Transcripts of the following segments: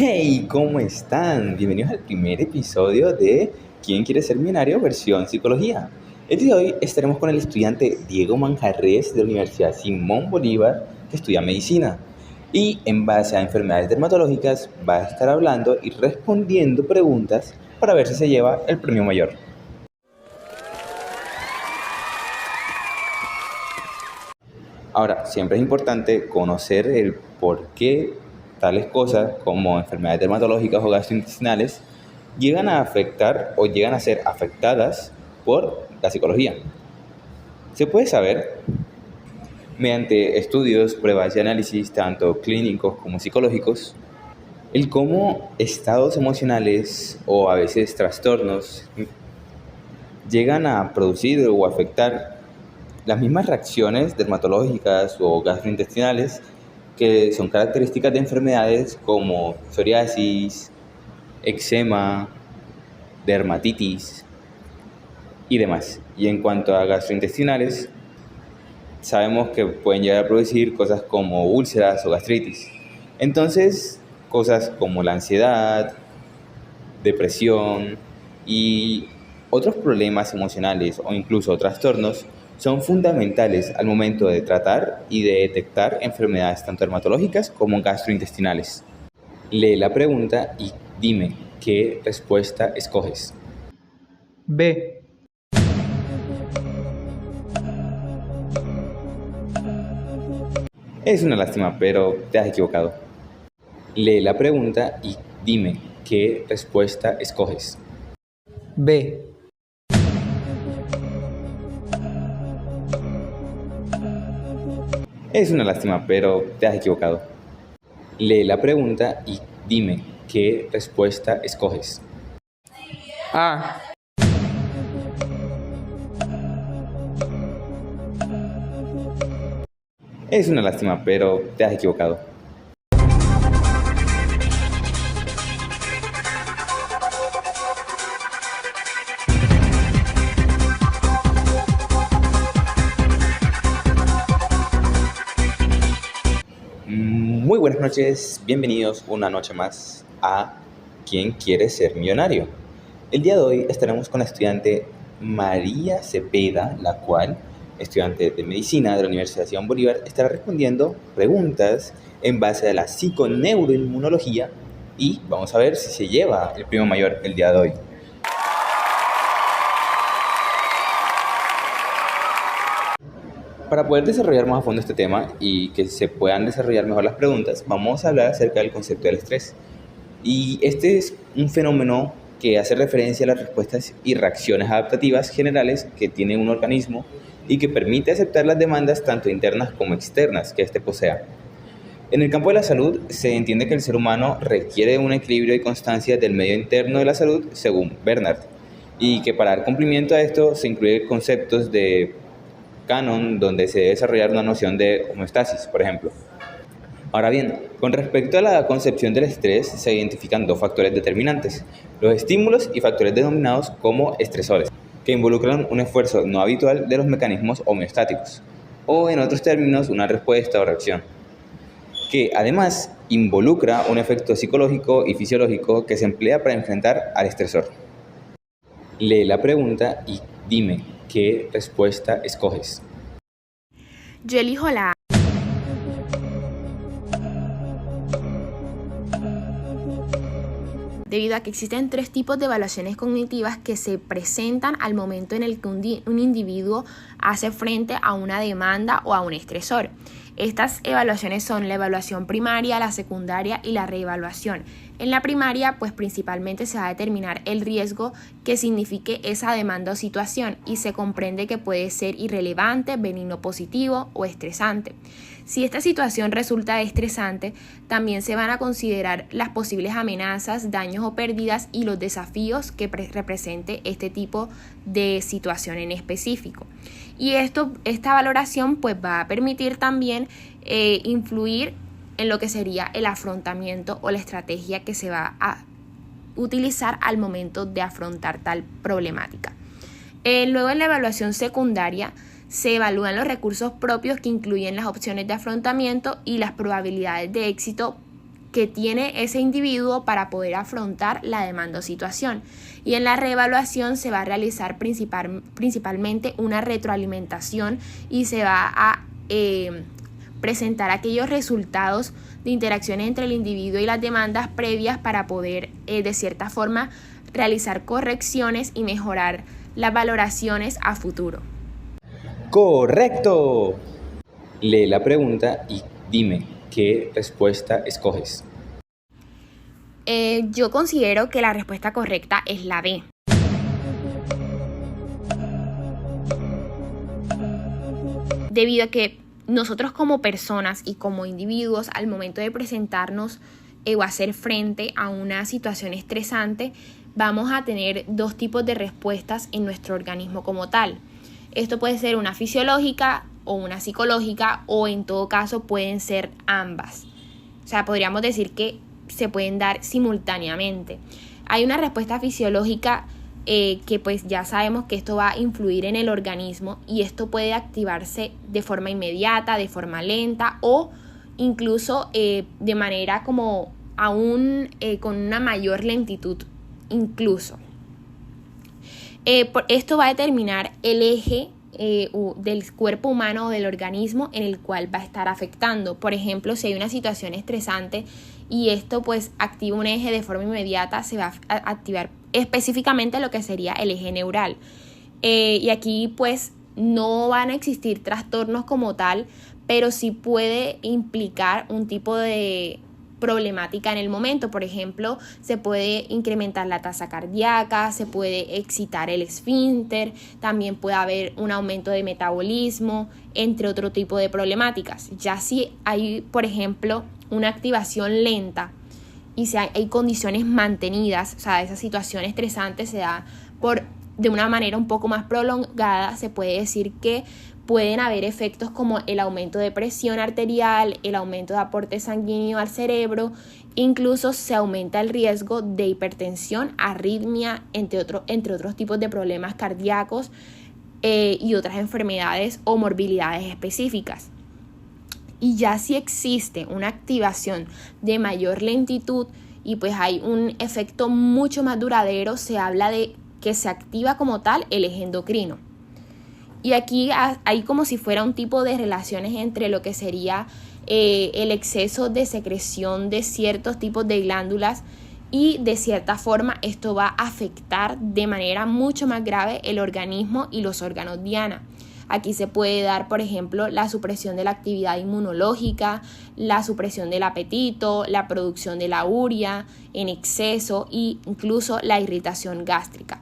Hey, ¿cómo están? Bienvenidos al primer episodio de ¿Quién quiere ser millonario? Versión psicología. El día de hoy estaremos con el estudiante Diego Manjarres de la Universidad Simón Bolívar, que estudia medicina. Y en base a enfermedades dermatológicas va a estar hablando y respondiendo preguntas para ver si se lleva el premio mayor. Ahora, siempre es importante conocer el por qué tales cosas como enfermedades dermatológicas o gastrointestinales llegan a afectar o llegan a ser afectadas por la psicología. Se puede saber mediante estudios, pruebas y análisis tanto clínicos como psicológicos el cómo estados emocionales o a veces trastornos llegan a producir o afectar las mismas reacciones dermatológicas o gastrointestinales que son características de enfermedades como psoriasis, eczema, dermatitis y demás. Y en cuanto a gastrointestinales, sabemos que pueden llegar a producir cosas como úlceras o gastritis. Entonces, cosas como la ansiedad, depresión y otros problemas emocionales o incluso trastornos son fundamentales al momento de tratar y de detectar enfermedades tanto dermatológicas como gastrointestinales. Lee la pregunta y dime qué respuesta escoges. B. Es una lástima, pero te has equivocado. Lee la pregunta y dime qué respuesta escoges. B. Es una lástima, pero te has equivocado. Lee la pregunta y dime qué respuesta escoges. A. Es una lástima, pero te has equivocado. Muy buenas noches, bienvenidos una noche más a ¿Quién quiere ser millonario? El día de hoy estaremos con la estudiante María Cepeda, la cual, estudiante de medicina de la Universidad Simón Bolívar, estará respondiendo preguntas en base a la psiconeuroinmunología y vamos a ver si se lleva el premio mayor el día de hoy. Para poder desarrollar más a fondo este tema y que se puedan desarrollar mejor las preguntas, vamos a hablar acerca del concepto del estrés. Y este es un fenómeno que hace referencia a las respuestas y reacciones adaptativas generales que tiene un organismo y que permite aceptar las demandas tanto internas como externas que éste posea. En el campo de la salud se entiende que el ser humano requiere un equilibrio y constancia del medio interno de la salud, según Bernard, y que para dar cumplimiento a esto se incluyen conceptos de canon donde se debe desarrollar una noción de homeostasis, por ejemplo. Ahora bien, con respecto a la concepción del estrés, se identifican dos factores determinantes, los estímulos y factores denominados como estresores, que involucran un esfuerzo no habitual de los mecanismos homeostáticos, o en otros términos, una respuesta o reacción, que además involucra un efecto psicológico y fisiológico que se emplea para enfrentar al estresor. Lee la pregunta y dime qué respuesta escoges. Yo elijo la A. Debido a que existen tres tipos de evaluaciones cognitivas que se presentan al momento en el que un individuo hace frente a una demanda o a un estresor. Estas evaluaciones son la evaluación primaria, la secundaria y la reevaluación. En la primaria, pues principalmente se va a determinar el riesgo que signifique esa demanda o situación y se comprende que puede ser irrelevante, benigno positivo o estresante. Si esta situación resulta estresante, también se van a considerar las posibles amenazas, daños o pérdidas y los desafíos que represente este tipo de situación en específico. Y esta valoración pues va a permitir también influir en lo que sería el afrontamiento o la estrategia que se va a utilizar al momento de afrontar tal problemática. Luego en la evaluación secundaria se evalúan los recursos propios que incluyen las opciones de afrontamiento y las probabilidades de éxito que tiene ese individuo para poder afrontar la demanda o situación. Y en la reevaluación se va a realizar principalmente una retroalimentación y se va a presentar aquellos resultados de interacciones entre el individuo y las demandas previas para poder de cierta forma realizar correcciones y mejorar las valoraciones a futuro. ¡Correcto! Lee la pregunta y dime qué respuesta escoges. Yo considero que la respuesta correcta es la B. Debido a que nosotros como personas y como individuos al momento de presentarnos o hacer frente a una situación estresante, vamos a tener dos tipos de respuestas en nuestro organismo como tal. Esto puede ser una fisiológica o una psicológica, o en todo caso pueden ser ambas. O sea, podríamos decir que se pueden dar simultáneamente. Hay una respuesta fisiológica que pues ya sabemos que esto va a influir en el organismo y esto puede activarse de forma inmediata, de forma lenta o incluso de manera como aún con una mayor lentitud incluso. Esto va a determinar el eje del cuerpo humano o del organismo en el cual va a estar afectando. Por ejemplo, si hay una situación estresante y esto pues activa un eje de forma inmediata, se va a activar específicamente lo que sería el eje neural. Y aquí pues no van a existir trastornos como tal, pero sí puede implicar un tipo de problemática en el momento. Por ejemplo, se puede incrementar la tasa cardíaca, se puede excitar el esfínter, también puede haber un aumento de metabolismo, entre otro tipo de problemáticas. Ya si hay, por ejemplo, una activación lenta y si hay condiciones mantenidas, o sea, esa situación estresante se da de una manera un poco más prolongada, se puede decir que pueden haber efectos como el aumento de presión arterial, el aumento de aporte sanguíneo al cerebro, incluso se aumenta el riesgo de hipertensión, arritmia, entre otros tipos de problemas cardíacos y otras enfermedades o morbilidades específicas. Y ya si existe una activación de mayor lentitud y pues hay un efecto mucho más duradero, se habla de que se activa como tal el eje endocrino. Y aquí hay como si fuera un tipo de relaciones entre lo que sería el exceso de secreción de ciertos tipos de glándulas y de cierta forma esto va a afectar de manera mucho más grave el organismo y los órganos diana. Aquí se puede dar, por ejemplo, la supresión de la actividad inmunológica, la supresión del apetito, la producción de la urea en exceso e incluso la irritación gástrica.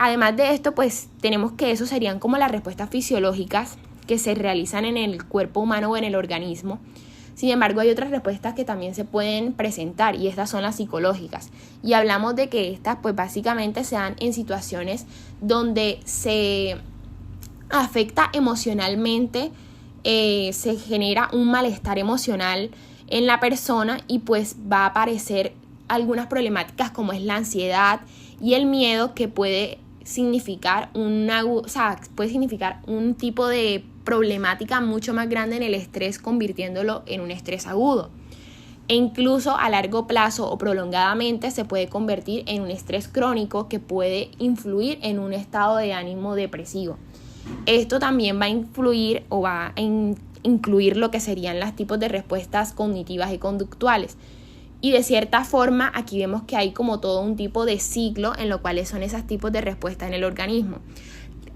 Además de esto, pues tenemos que eso serían como las respuestas fisiológicas que se realizan en el cuerpo humano o en el organismo. Sin embargo, hay otras respuestas que también se pueden presentar y estas son las psicológicas. Y hablamos de que estas pues básicamente se dan en situaciones donde se afecta emocionalmente, se genera un malestar emocional en la persona y pues va a aparecer algunas problemáticas como es la ansiedad y el miedo que puede significar puede significar un tipo de problemática mucho más grande en el estrés, convirtiéndolo en un estrés agudo. E incluso a largo plazo o prolongadamente se puede convertir en un estrés crónico que puede influir en un estado de ánimo depresivo. Esto también va a influir o va a incluir lo que serían los tipos de respuestas cognitivas y conductuales. Y de cierta forma aquí vemos que hay como todo un tipo de ciclo en lo cual son esos tipos de respuestas en el organismo.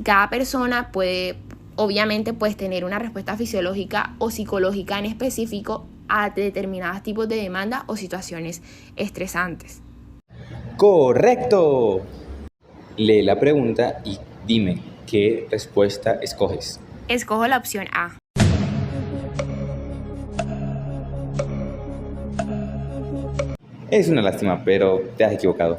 Cada persona puede, obviamente, pues tener una respuesta fisiológica o psicológica en específico a determinados tipos de demanda o situaciones estresantes. ¡Correcto! Lee la pregunta y dime qué respuesta escoges. Escojo la opción A. Es una lástima, pero te has equivocado.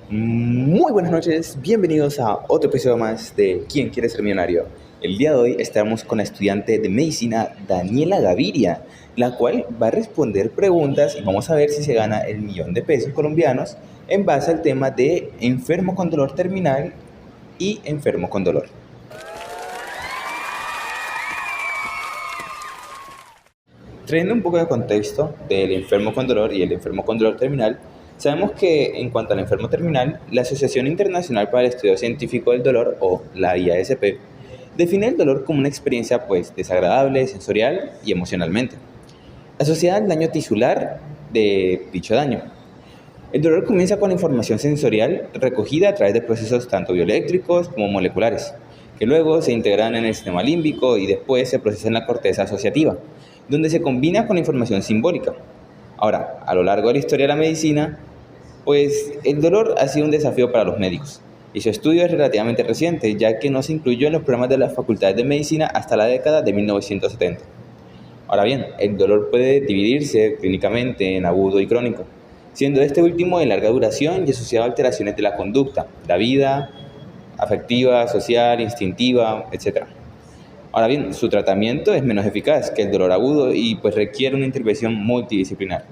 Muy buenas noches, bienvenidos a otro episodio más de ¿Quién quiere ser millonario? El día de hoy estamos con la estudiante de medicina Daniela Gaviria. la cual va a responder preguntas y vamos a ver si se gana el $1.000.000 en base al tema de enfermo con dolor terminal y enfermo con dolor. Trayendo un poco de contexto del enfermo con dolor y el enfermo con dolor terminal, sabemos que en cuanto al enfermo terminal, la Asociación Internacional para el Estudio Científico del Dolor, o la IASP, define el dolor como una experiencia desagradable, sensorial y emocionalmente, asociada al daño tisular de dicho daño. El dolor comienza con la información sensorial recogida a través de procesos tanto bioeléctricos como moleculares, que luego se integran en el sistema límbico y después se procesa en la corteza asociativa, donde se combina con la información simbólica. Ahora, a lo largo de la historia de la medicina, el dolor ha sido un desafío para los médicos, y su estudio es relativamente reciente, ya que no se incluyó en los programas de las facultades de medicina hasta la década de 1970. Ahora bien, el dolor puede dividirse clínicamente en agudo y crónico, siendo este último de larga duración y asociado a alteraciones de la conducta, la vida, afectiva, social, instintiva, etc. Ahora bien, su tratamiento es menos eficaz que el dolor agudo y requiere una intervención multidisciplinar.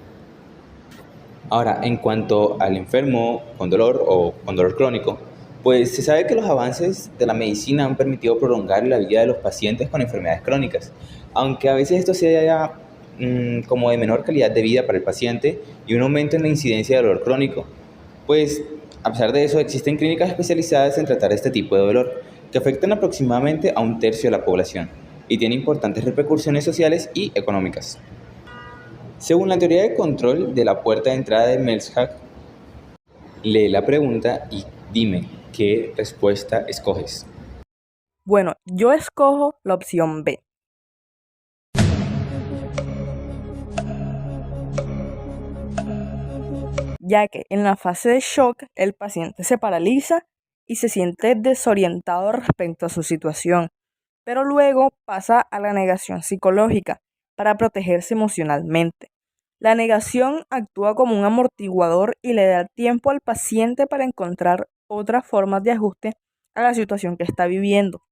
Ahora, en cuanto al enfermo con dolor o con dolor crónico, se sabe que los avances de la medicina han permitido prolongar la vida de los pacientes con enfermedades crónicas, aunque a veces esto sea como de menor calidad de vida para el paciente y un aumento en la incidencia de dolor crónico. A pesar de eso, existen clínicas especializadas en tratar este tipo de dolor, que afectan aproximadamente a 1/3 de la población y tiene importantes repercusiones sociales y económicas. Según la teoría de control de la puerta de entrada de Mershak, lee la pregunta y dime qué respuesta escoges. Bueno, yo escojo la opción B. Ya que en la fase de shock el paciente se paraliza y se siente desorientado respecto a su situación, pero luego pasa a la negación psicológica para protegerse emocionalmente. La negación actúa como un amortiguador y le da tiempo al paciente para encontrar otras formas de ajuste a la situación que está viviendo.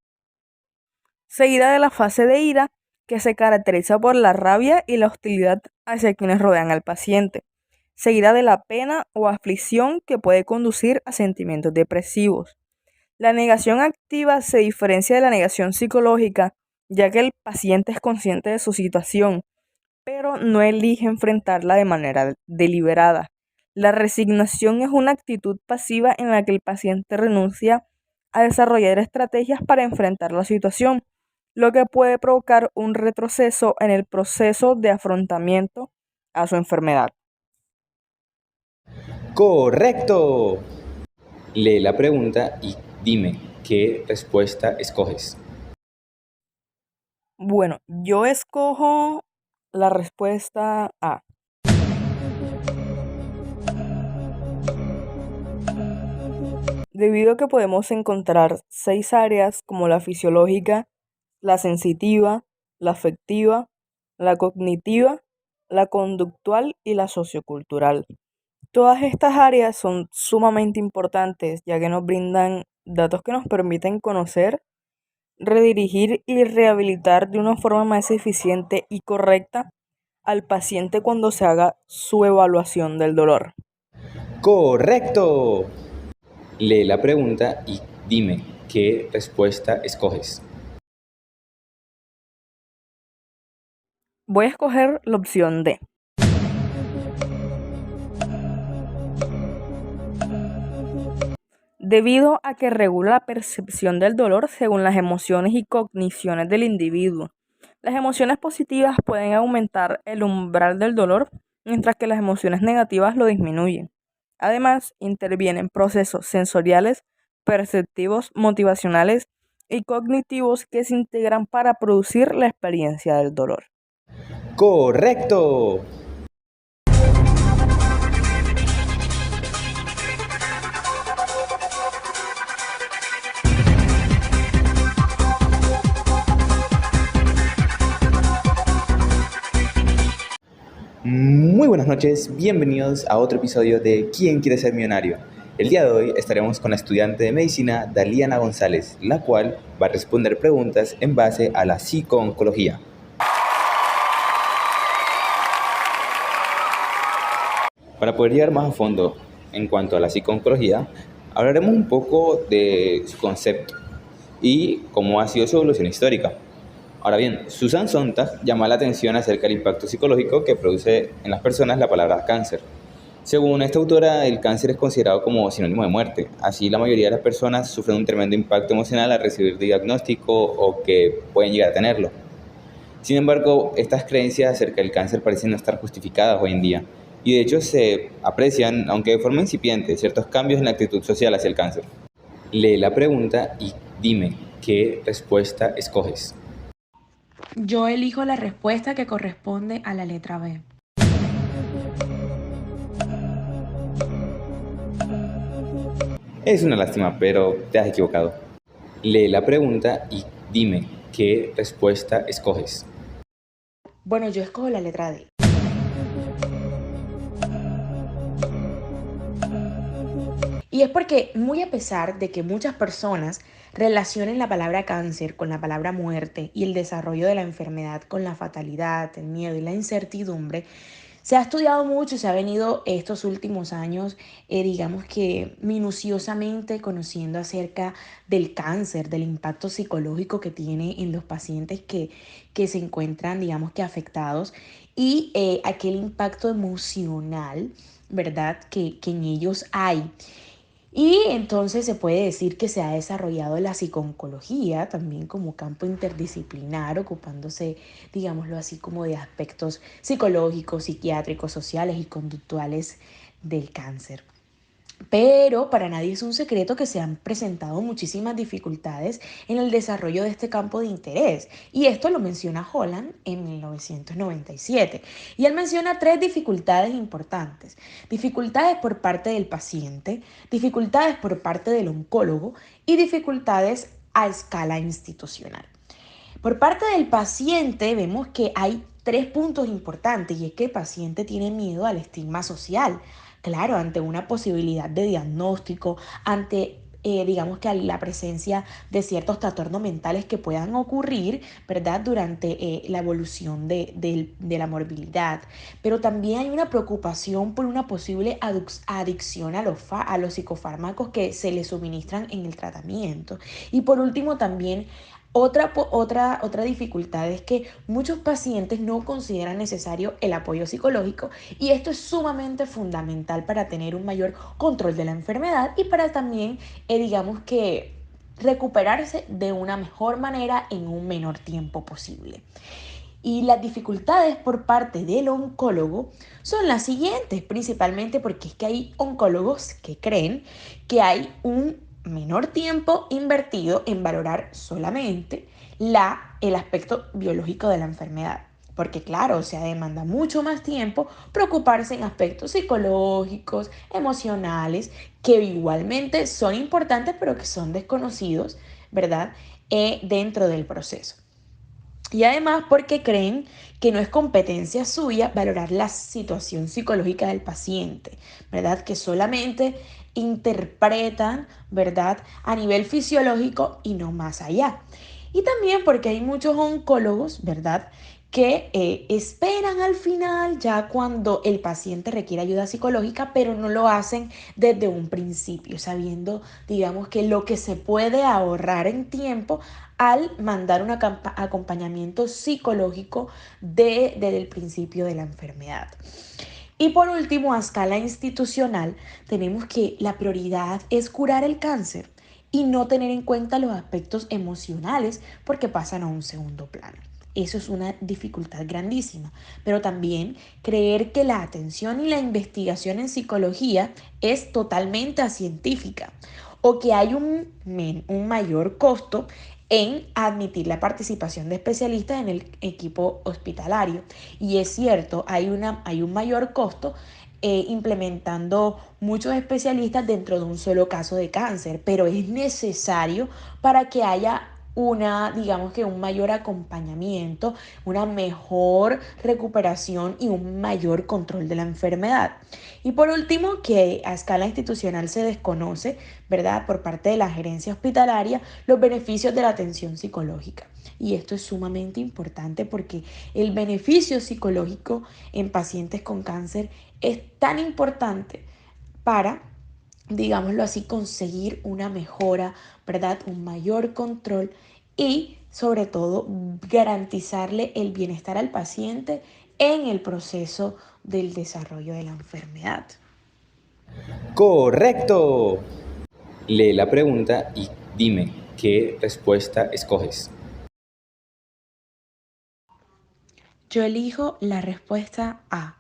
Seguida de la fase de ira, que se caracteriza por la rabia y la hostilidad hacia quienes rodean al paciente. Seguida de la pena o aflicción, que puede conducir a sentimientos depresivos. La negación activa se diferencia de la negación psicológica, ya que el paciente es consciente de su situación, pero no elige enfrentarla de manera deliberada. La resignación es una actitud pasiva en la que el paciente renuncia a desarrollar estrategias para enfrentar la situación, lo que puede provocar un retroceso en el proceso de afrontamiento a su enfermedad. ¡Correcto! Lee la pregunta y dime qué respuesta escoges. Bueno, yo escojo la respuesta A. Debido a que podemos encontrar 6 áreas como la fisiológica, la sensitiva, la afectiva, la cognitiva, la conductual y la sociocultural. Todas estas áreas son sumamente importantes, ya que nos brindan datos que nos permiten conocer, redirigir y rehabilitar de una forma más eficiente y correcta al paciente cuando se haga su evaluación del dolor. ¡Correcto! Lee la pregunta y dime qué respuesta escoges. Voy a escoger la opción D. Debido a que regula la percepción del dolor según las emociones y cogniciones del individuo. Las emociones positivas pueden aumentar el umbral del dolor, mientras que las emociones negativas lo disminuyen. Además, intervienen procesos sensoriales, perceptivos, motivacionales y cognitivos que se integran para producir la experiencia del dolor. ¡Correcto! Muy buenas noches, bienvenidos a otro episodio de ¿Quién quiere ser millonario? El día de hoy estaremos con la estudiante de medicina Daliana González, la cual va a responder preguntas en base a la psico-oncología. Para poder llegar más a fondo en cuanto a la psico-oncología, hablaremos un poco de su concepto y cómo ha sido su evolución histórica. Ahora bien, Susan Sontag llama la atención acerca del impacto psicológico que produce en las personas la palabra cáncer. Según esta autora, el cáncer es considerado como sinónimo de muerte. Así, la mayoría de las personas sufren un tremendo impacto emocional al recibir diagnóstico o que pueden llegar a tenerlo. Sin embargo, estas creencias acerca del cáncer parecen no estar justificadas hoy en día, y de hecho se aprecian, aunque de forma incipiente, ciertos cambios en la actitud social hacia el cáncer. Lee la pregunta y dime qué respuesta escoges. Yo elijo la respuesta que corresponde a la letra B. Es una lástima, pero te has equivocado. Lee la pregunta y dime qué respuesta escoges. Bueno, yo escojo la letra D. Y es porque, muy a pesar de que muchas personas relacionen la palabra cáncer con la palabra muerte y el desarrollo de la enfermedad con la fatalidad, el miedo y la incertidumbre, se ha estudiado mucho y se ha venido estos últimos años, digamos que minuciosamente conociendo acerca del cáncer, del impacto psicológico que tiene en los pacientes que se encuentran, digamos que afectados y aquel impacto emocional, ¿verdad? Que en ellos hay. Y entonces se puede decir que se ha desarrollado la psico-oncología también como campo interdisciplinar, ocupándose, digámoslo así, como de aspectos psicológicos, psiquiátricos, sociales y conductuales del cáncer. Pero para nadie es un secreto que se han presentado muchísimas dificultades en el desarrollo de este campo de interés. Y esto lo menciona Holland en 1997. Y él menciona tres dificultades importantes. Dificultades por parte del paciente, dificultades por parte del oncólogo y dificultades a escala institucional. Por parte del paciente vemos que hay tres puntos importantes y es que el paciente tiene miedo al estigma social. Claro, ante una posibilidad de diagnóstico, ante digamos que la presencia de ciertos trastornos mentales que puedan ocurrir, ¿verdad? Durante la evolución de la morbilidad. Pero también hay una preocupación por una posible adicción a los psicofármacos que se le suministran en el tratamiento. Y por último también otra dificultad es que muchos pacientes no consideran necesario el apoyo psicológico y esto es sumamente fundamental para tener un mayor control de la enfermedad y para también, digamos que, recuperarse de una mejor manera en un menor tiempo posible. Y las dificultades por parte del oncólogo son las siguientes, principalmente porque es que hay oncólogos que creen que hay un menor tiempo invertido en valorar solamente el aspecto biológico de la enfermedad. Porque claro, o sea, demanda mucho más tiempo preocuparse en aspectos psicológicos, emocionales, que igualmente son importantes, pero que son desconocidos, ¿verdad? Dentro del proceso. Y además porque creen que no es competencia suya valorar la situación psicológica del paciente, ¿verdad? Que solamente interpretan, ¿verdad? A nivel fisiológico y no más allá. Y también porque hay muchos oncólogos, ¿verdad? Que esperan al final ya cuando el paciente requiere ayuda psicológica, pero no lo hacen desde un principio, sabiendo, digamos, que lo que se puede ahorrar en tiempo al mandar un acompañamiento psicológico desde el principio de la enfermedad. Y por último, a escala institucional, tenemos que la prioridad es curar el cáncer y no tener en cuenta los aspectos emocionales porque pasan a un segundo plano. Eso es una dificultad grandísima, pero también creer que la atención y la investigación en psicología es totalmente acientífica o que hay un mayor costo en admitir la participación de especialistas en el equipo hospitalario. Y es cierto, hay un mayor costo implementando muchos especialistas dentro de un solo caso de cáncer, pero es necesario para que haya digamos que un mayor acompañamiento, una mejor recuperación y un mayor control de la enfermedad. Y por último, que a escala institucional se desconoce, ¿verdad?, por parte de la gerencia hospitalaria, los beneficios de la atención psicológica. Y esto es sumamente importante porque el beneficio psicológico en pacientes con cáncer es tan importante para, digámoslo así, conseguir una mejora, ¿verdad?, un mayor control y sobre todo garantizarle el bienestar al paciente en el proceso del desarrollo de la enfermedad. ¡Correcto! Lee la pregunta y dime qué respuesta escoges. Yo elijo la respuesta A.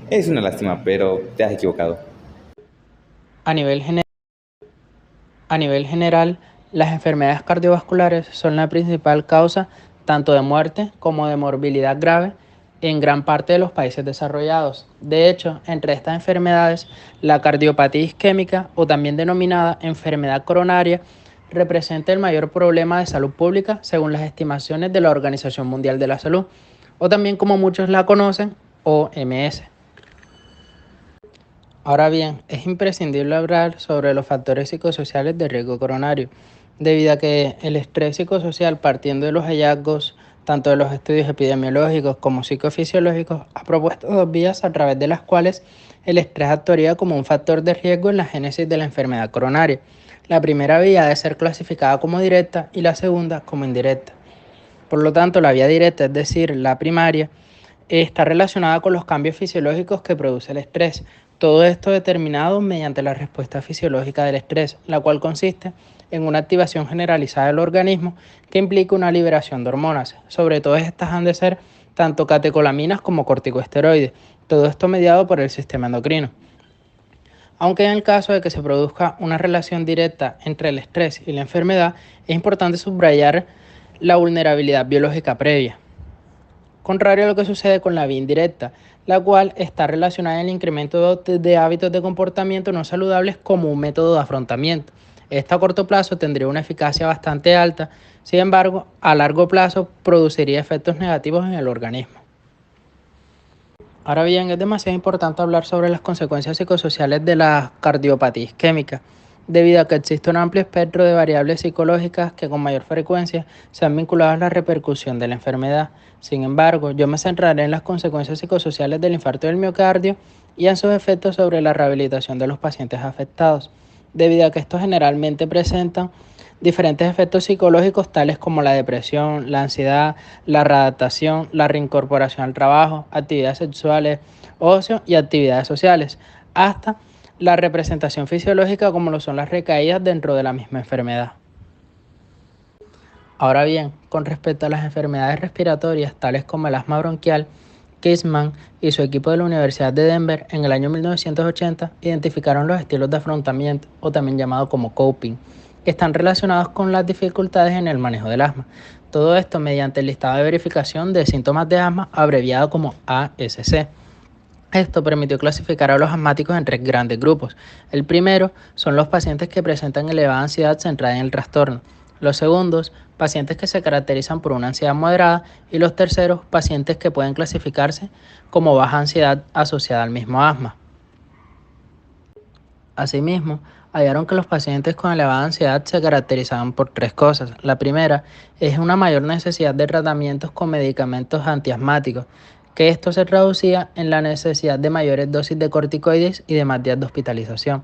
Es una lástima, pero te has equivocado. A nivel general, las enfermedades cardiovasculares son la principal causa tanto de muerte como de morbilidad grave en gran parte de los países desarrollados. De hecho, entre estas enfermedades, la cardiopatía isquémica, o también denominada enfermedad coronaria, representa el mayor problema de salud pública según las estimaciones de la Organización Mundial de la Salud, o también como muchos la conocen, OMS. Ahora bien, es imprescindible hablar sobre los factores psicosociales de riesgo coronario, debido a que el estrés psicosocial, partiendo de los hallazgos tanto de los estudios epidemiológicos como psicofisiológicos, ha propuesto dos vías a través de las cuales el estrés actuaría como un factor de riesgo en la génesis de la enfermedad coronaria. La primera vía debe ser clasificada como directa y la segunda como indirecta. Por lo tanto, la vía directa, es decir, la primaria, está relacionada con los cambios fisiológicos que produce el estrés. Todo esto determinado mediante la respuesta fisiológica del estrés, la cual consiste en una activación generalizada del organismo que implica una liberación de hormonas. Sobre todo estas han de ser tanto catecolaminas como corticosteroides, todo esto mediado por el sistema endocrino. Aunque en el caso de que se produzca una relación directa entre el estrés y la enfermedad, es importante subrayar la vulnerabilidad biológica previa, contrario a lo que sucede con la vía indirecta, la cual está relacionada al incremento de hábitos de comportamiento no saludables como un método de afrontamiento. Esta a corto plazo tendría una eficacia bastante alta, sin embargo, a largo plazo produciría efectos negativos en el organismo. Ahora bien, es demasiado importante hablar sobre las consecuencias psicosociales de la cardiopatía isquémica, debido a que existe un amplio espectro de variables psicológicas que con mayor frecuencia se han vinculado a la repercusión de la enfermedad. Sin embargo, yo me centraré en las consecuencias psicosociales del infarto del miocardio y en sus efectos sobre la rehabilitación de los pacientes afectados, debido a que estos generalmente presentan diferentes efectos psicológicos tales como la depresión, la ansiedad, la readaptación, la reincorporación al trabajo, actividades sexuales, ocio y actividades sociales, hasta la representación fisiológica como lo son las recaídas dentro de la misma enfermedad. Ahora bien, con respecto a las enfermedades respiratorias tales como el asma bronquial, Kissman y su equipo de la Universidad de Denver en el año 1980 identificaron los estilos de afrontamiento, o también llamado como coping, que están relacionados con las dificultades en el manejo del asma. Todo esto mediante el listado de verificación de síntomas de asma, abreviado como ASC. Esto permitió clasificar a los asmáticos en tres grandes grupos. El primero son los pacientes que presentan elevada ansiedad centrada en el trastorno. Los segundos, pacientes que se caracterizan por una ansiedad moderada. Y los terceros, pacientes que pueden clasificarse como baja ansiedad asociada al mismo asma. Asimismo, hallaron que los pacientes con elevada ansiedad se caracterizaban por tres cosas. La primera es una mayor necesidad de tratamientos con medicamentos antiasmáticos, que esto se traducía en la necesidad de mayores dosis de corticoides y de más días de hospitalización.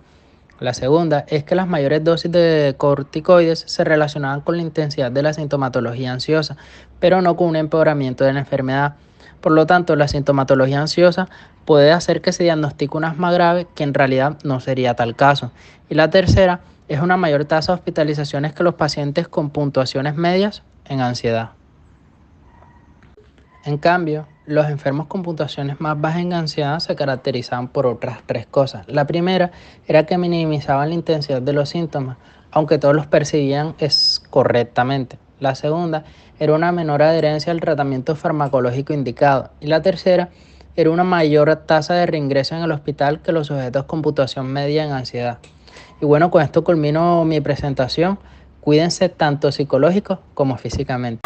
La segunda es que las mayores dosis de corticoides se relacionaban con la intensidad de la sintomatología ansiosa, pero no con un empeoramiento de la enfermedad. Por lo tanto, la sintomatología ansiosa puede hacer que se diagnostique un asma grave, que en realidad no sería tal caso. Y la tercera es una mayor tasa de hospitalizaciones que los pacientes con puntuaciones medias en ansiedad. En cambio, los enfermos con puntuaciones más bajas en ansiedad se caracterizaban por otras tres cosas. La primera era que minimizaban la intensidad de los síntomas, aunque todos los percibían correctamente. La segunda era una menor adherencia al tratamiento farmacológico indicado. Y la tercera era una mayor tasa de reingreso en el hospital que los sujetos con puntuación media en ansiedad. Y bueno, con esto culmino mi presentación. Cuídense tanto psicológico como físicamente.